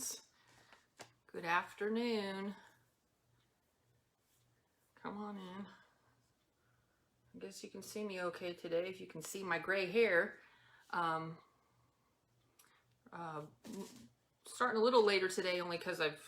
friends. Good afternoon. Come on in. I guess you can see me okay today if you can see my gray hair. Starting a little later today only because I've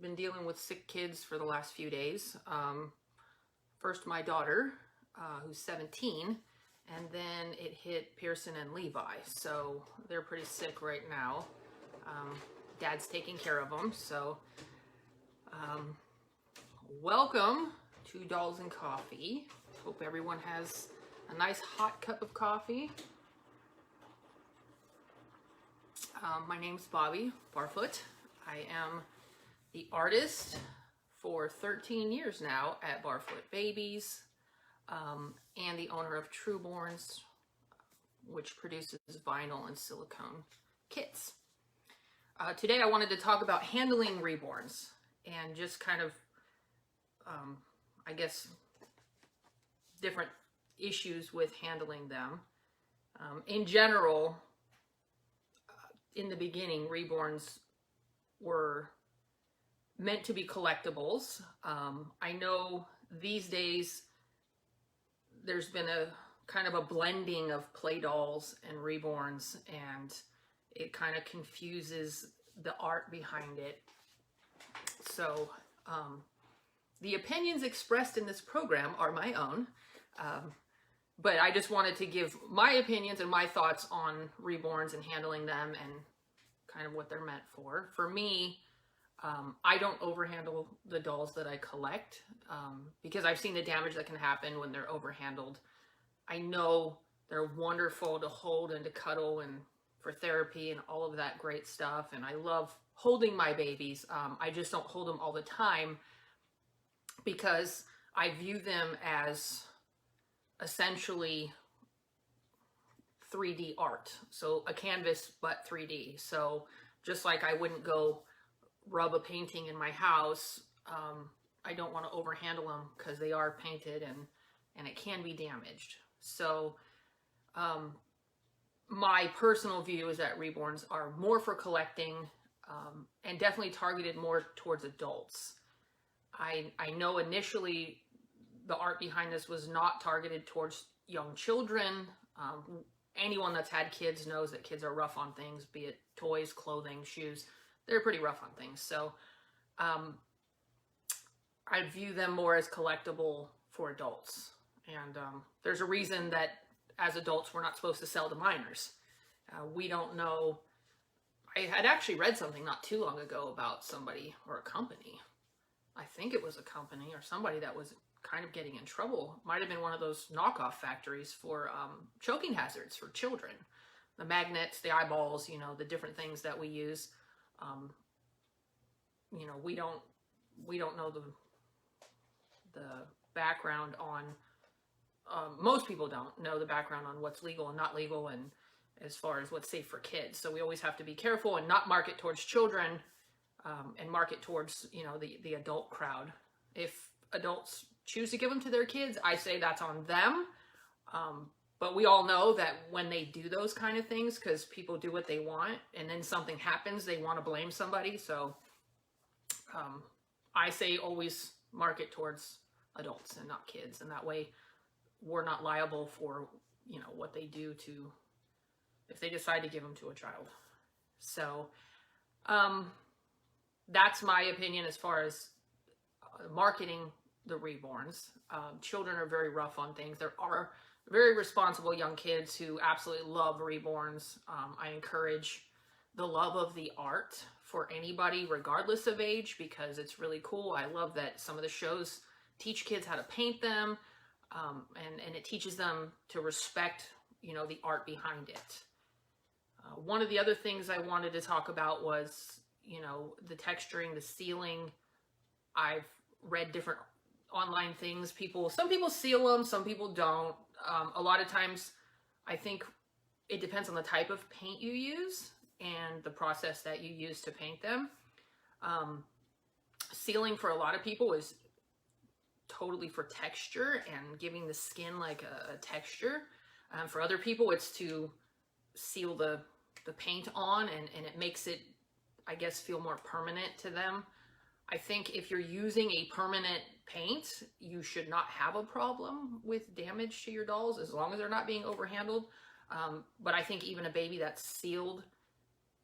been dealing with sick kids for the last few days. First my daughter, who's 17, and then it hit Pearson and Levi, so they're pretty sick right now. Dad's taking care of them, so welcome to Dolls and Coffee. Hope everyone has a nice hot cup of coffee. My name's Bobby Barfoot. I am the artist for 13 years now at Barfoot Babies, and the owner of REBORNS, which produces vinyl and silicone kits. Today I wanted to talk about handling reborns and just kind of, I guess, different issues with handling them. In general, in the beginning, reborns were meant to be collectibles. I know these days there's been a kind of a blending of play dolls and reborns, and it kind of confuses the art behind it. So the opinions expressed in this program are my own, but I just wanted to give my opinions and my thoughts on reborns and handling them and kind of what they're meant for. For me, I don't overhandle the dolls that I collect because I've seen the damage that can happen when they're overhandled. I know they're wonderful to hold and to cuddle and for therapy and all of that great stuff, and I love holding my babies. I just don't hold them all the time because I view them as essentially 3D art, so a canvas but 3D. So just like I wouldn't go rub a painting in my house, I don't want to overhandle them because they are painted and it can be damaged. So my personal view is that reborns are more for collecting, and definitely targeted more towards adults. I know initially the art behind this was not targeted towards young children. Anyone that's had kids knows that kids are rough on things, be it toys, clothing, shoes. They're pretty rough on things. So I view them more as collectible for adults. And there's a reason that as adults, we're not supposed to sell to minors. We don't know. I had actually read something not too long ago about somebody or a company. I think it was a company or somebody that was kind of getting in trouble. Might have been one of those knockoff factories for choking hazards for children. The magnets, the eyeballs, you know, the different things that we use. You know, we don't know the background on, most people don't know the background on what's legal and not legal, and as far as what's safe for kids. So we always have to be careful and not market towards children, and market towards, you know, the adult crowd. If adults choose to give them to their kids, I say that's on them. But we all know that when they do those kind of things, because people do what they want, and then something happens, they want to blame somebody. So I say always market towards adults and not kids, and that way we're not liable for, you know, what they do to, if they decide to give them to a child. So that's my opinion as far as marketing the reborns. Children are very rough on things. There are very responsible young kids who absolutely love reborns. I encourage the love of the art for anybody, regardless of age, because it's really cool. I love that some of the shows teach kids how to paint them, and it teaches them to respect, you know, the art behind it. One of the other things I wanted to talk about was, you know, the texturing, the sealing. I've read different online things. Some people seal them, some people don't. A lot of times I think it depends on the type of paint you use and the process that you use to paint them. Sealing for a lot of people is totally for texture and giving the skin like a texture. For other people, it's to seal the paint on, and it makes it I guess, feel more permanent to them. I think if you're using a permanent paint, you should not have a problem with damage to your dolls as long as they're not being overhandled. But I think even a baby that's sealed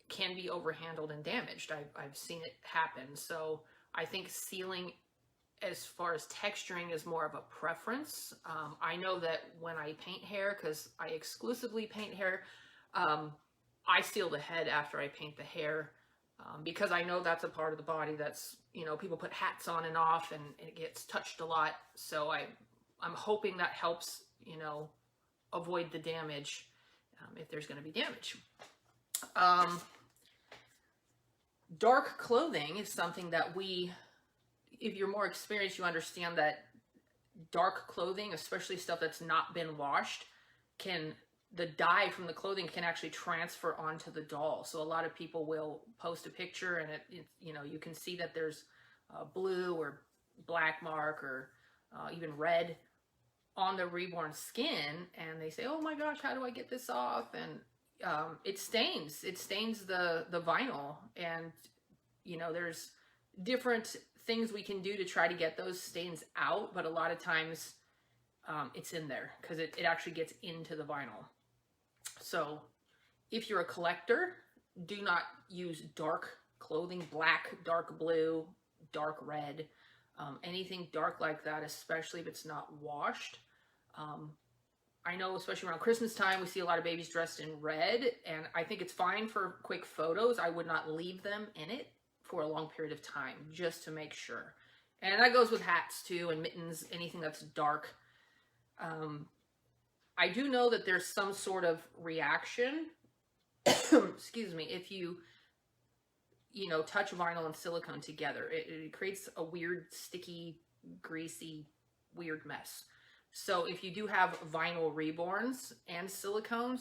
can be overhandled and damaged. I've seen it happen. So I think sealing as far as texturing is more of a preference. I know that when I paint hair, because I exclusively paint hair, I seal the head after I paint the hair, because I know that's a part of the body that's, you know, people put hats on and off and it gets touched a lot. So I'm hoping that helps, you know, avoid the damage, if there's going to be damage. Dark clothing is something that if you're more experienced, you understand that dark clothing, especially stuff that's not been washed, the dye from the clothing can actually transfer onto the doll. So a lot of people will post a picture and it you know, you can see that there's a blue or black mark or even red on the reborn skin, and they say, oh my gosh, how do I get this off? And it stains the vinyl, and you know, there's different things we can do to try to get those stains out, but a lot of times it's in there because it actually gets into the vinyl. So if you're a collector, do not use dark clothing, black, dark blue, dark red, anything dark like that, especially if it's not washed. I know, especially around Christmas time, we see a lot of babies dressed in red, and I think it's fine for quick photos. I would not leave them in it for a long period of time, just to make sure. And that goes with hats too, and mittens, anything that's dark. I do know that there's some sort of reaction, excuse me, if you know, touch vinyl and silicone together. It creates a weird, sticky, greasy, weird mess. So if you do have vinyl reborns and silicones,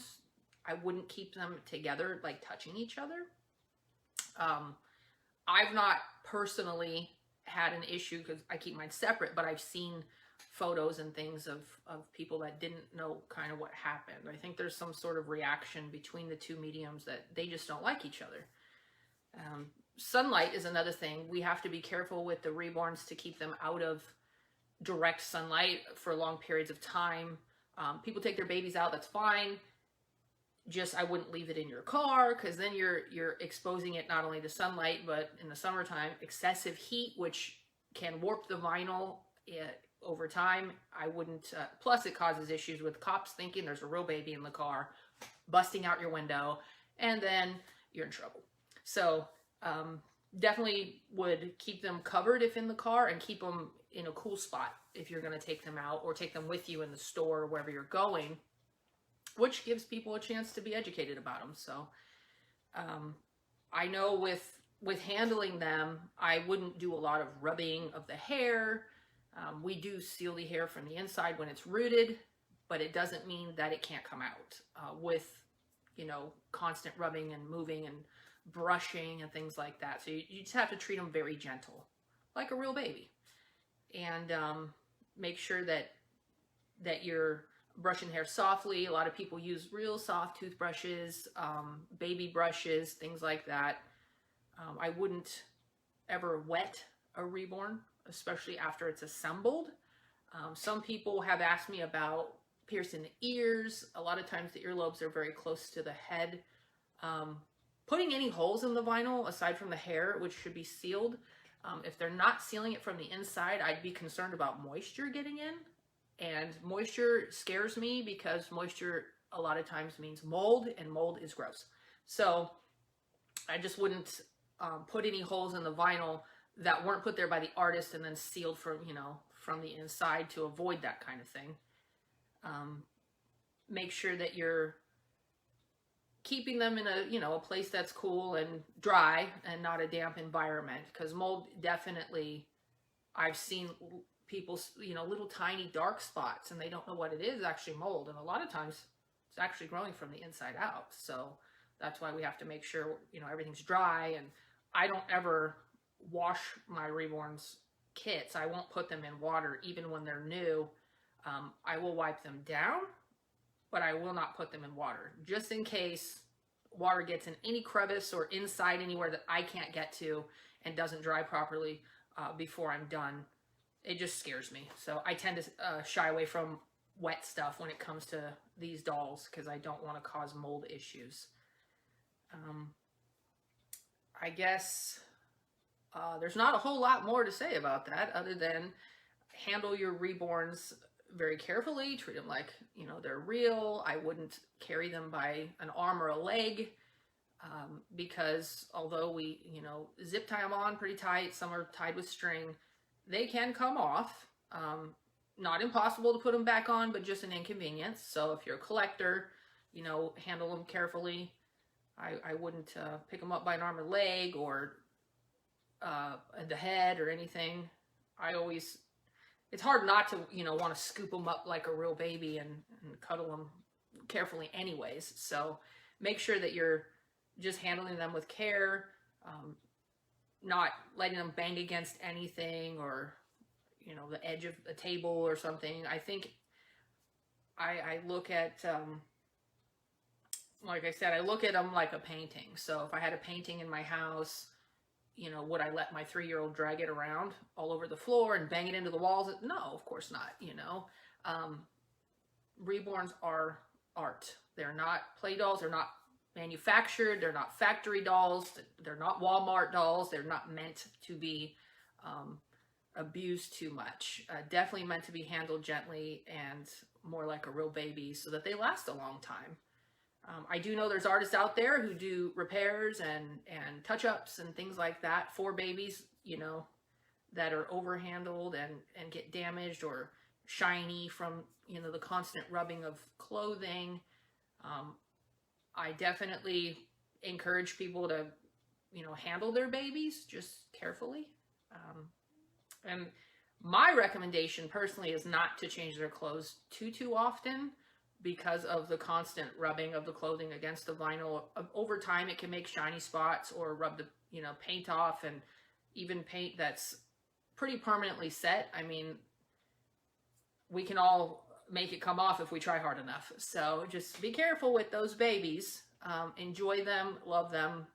I wouldn't keep them together, like touching each other. I've not personally had an issue because I keep mine separate, but I've seen photos and things of people that didn't know kind of what happened. I think there's some sort of reaction between the two mediums that they just don't like each other. Sunlight is another thing. We have to be careful with the reborns to keep them out of direct sunlight for long periods of time. People take their babies out, that's fine. Just, I wouldn't leave it in your car, because then you're exposing it not only to sunlight, but in the summertime, excessive heat, which can warp the vinyl over time. I wouldn't, plus it causes issues with cops thinking there's a real baby in the car, busting out your window, and then you're in trouble. So definitely would keep them covered if in the car, and keep them in a cool spot if you're going to take them out, or take them with you in the store or wherever you're going, which gives people a chance to be educated about them. So I know with handling them, I wouldn't do a lot of rubbing of the hair. We do seal the hair from the inside when it's rooted, but it doesn't mean that it can't come out with, you know, constant rubbing and moving and brushing and things like that. So you just have to treat them very gentle, like a real baby. And make sure that you're brushing hair softly. A lot of people use real soft toothbrushes, baby brushes, things like that. I wouldn't ever wet a reborn, especially after it's assembled. Some people have asked me about piercing the ears. A lot of times the earlobes are very close to the head. Putting any holes in the vinyl, aside from the hair, which should be sealed, if they're not sealing it from the inside, I'd be concerned about moisture getting in. And moisture scares me, because moisture a lot of times means mold, and mold is gross. So I just wouldn't put any holes in the vinyl that weren't put there by the artist and then sealed from, you know, from the inside, to avoid that kind of thing. Make sure that you're keeping them in a, you know, a place that's cool and dry and not a damp environment, because mold definitely, I've seen people, you know, little tiny dark spots, and they don't know what it is, actually mold. And a lot of times it's actually growing from the inside out. So that's why we have to make sure, you know, everything's dry. And I don't ever wash my reborns kits. I won't put them in water, even when they're new. I will wipe them down, but I will not put them in water, just in case water gets in any crevice or inside anywhere that I can't get to and doesn't dry properly before I'm done. It just scares me. So I tend to shy away from wet stuff when it comes to these dolls because I don't want to cause mold issues. I guess there's not a whole lot more to say about that other than handle your reborns very carefully. Treat them like, you know, they're real. I wouldn't carry them by an arm or a leg because although we, you know, zip tie them on pretty tight, some are tied with string, they can come off. Not impossible to put them back on, but just an inconvenience. So if you're a collector, you know, handle them carefully. I wouldn't pick them up by an arm or leg or the head or anything. It's hard not to, you know, want to scoop them up like a real baby and cuddle them carefully anyways. So make sure that you're just handling them with care, not letting them bang against anything or, you know, the edge of a table or something. I think I look at, like I said, I look at them like a painting. So if I had a painting in my house, you know, would I let my 3-year-old drag it around all over the floor and bang it into the walls? No, of course not, you know. Reborns are art. They're not play dolls. They're not manufactured. They're not factory dolls. They're not Walmart dolls. They're not meant to be abused too much. Definitely meant to be handled gently and more like a real baby so that they last a long time. I do know there's artists out there who do repairs and touch-ups and things like that for babies, you know, that are overhandled and get damaged or shiny from, you know, the constant rubbing of clothing. I definitely encourage people to, you know, handle their babies just carefully. And my recommendation personally is not to change their clothes too often, because of the constant rubbing of the clothing against the vinyl. Over time, it can make shiny spots or rub the, you know, paint off, and even paint that's pretty permanently set. I mean, we can all make it come off if we try hard enough. So just be careful with those babies. Enjoy them, love them,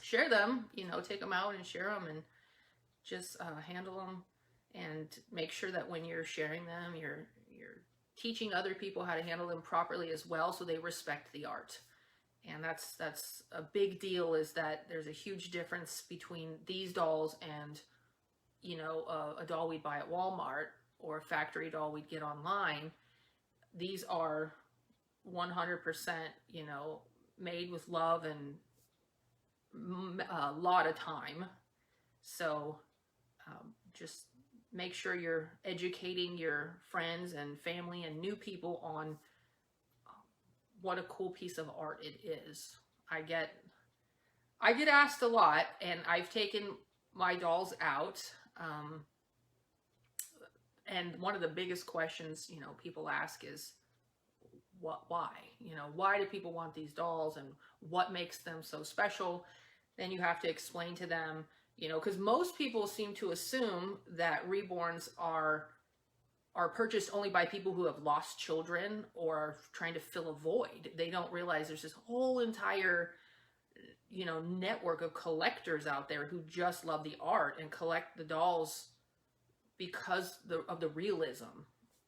share them, you know, take them out and share them and just handle them, and make sure that when you're sharing them, you're teaching other people how to handle them properly as well, so they respect the art. And that's a big deal, is that there's a huge difference between these dolls and, you know, a doll we'd buy at Walmart or a factory doll we'd get online. These are 100%, you know, made with love and a lot of time. So just make sure you're educating your friends and family and new people on what a cool piece of art it is. I get asked a lot, and I've taken my dolls out. And one of the biggest questions, you know, people ask is, why? You know, why do people want these dolls, and what makes them so special? Then you have to explain to them, you know, because most people seem to assume that reborns are purchased only by people who have lost children or are trying to fill a void. They don't realize there's this whole entire, you know, network of collectors out there who just love the art and collect the dolls because of the realism.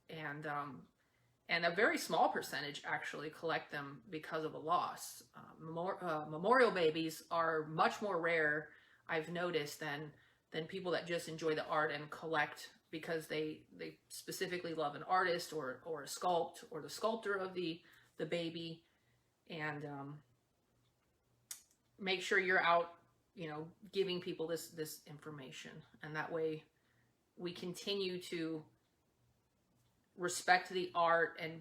And a very small percentage actually collect them because of a loss. Memorial babies are much more rare, I've noticed, than people that just enjoy the art and collect because they specifically love an artist or a sculpt or the sculptor of the baby. And make sure you're out, you know, giving people this information, and that way we continue to respect the art and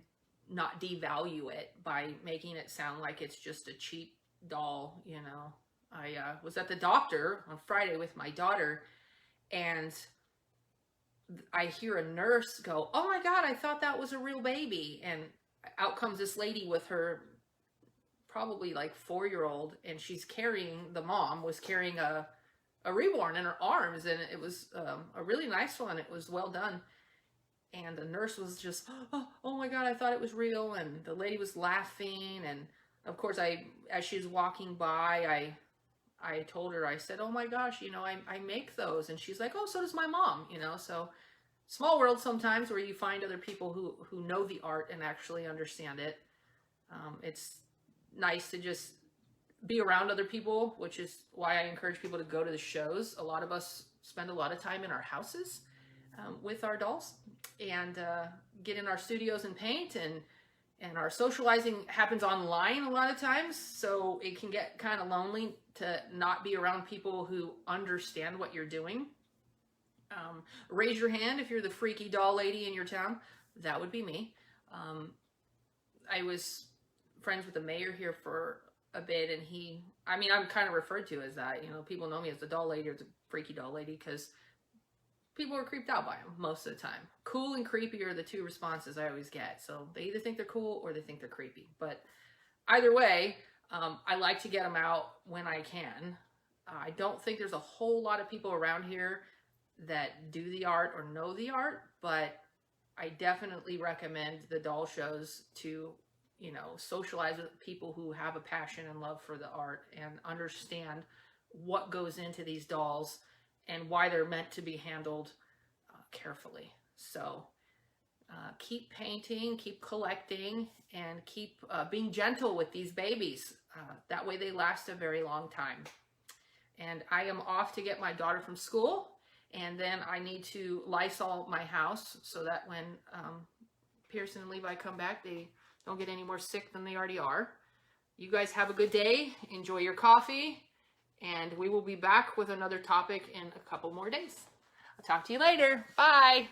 not devalue it by making it sound like it's just a cheap doll. You know, I was at the doctor on Friday with my daughter, and I hear a nurse go, "Oh my God, I thought that was a real baby." And out comes this lady with her probably like 4-year-old, and the mom was carrying a reborn in her arms, and it was a really nice one. It was well done. And the nurse was just, oh my God, I thought it was real. And the lady was laughing, and of course, as she was walking by, I told her, I said, oh my gosh, you know, I make those. And she's like, oh, so does my mom, you know. So small world sometimes where you find other people who know the art and actually understand it. It's nice to just be around other people, which is why I encourage people to go to the shows. A lot of us spend a lot of time in our houses with our dolls, and get in our studios and paint, and our socializing happens online a lot of times, so it can get kind of lonely to not be around people who understand what you're doing. Raise your hand if you're the freaky doll lady in your town. That would be me. I was friends with the mayor here for a bit, and I'm kind of referred to as that. You know, people know me as the doll lady or the freaky doll lady because people are creeped out by them most of the time. Cool and creepy are the two responses I always get. So they either think they're cool or they think they're creepy. But either way, I like to get them out when I can. I don't think there's a whole lot of people around here that do the art or know the art, but I definitely recommend the doll shows to, you know, socialize with people who have a passion and love for the art and understand what goes into these dolls and why they're meant to be handled carefully. So keep painting, keep collecting, and keep being gentle with these babies. That way they last a very long time. And I am off to get my daughter from school, and then I need to Lysol my house so that when Pearson and Levi come back, they don't get any more sick than they already are. You guys have a good day. Enjoy your coffee. And we will be back with another topic in a couple more days. I'll talk to you later. Bye.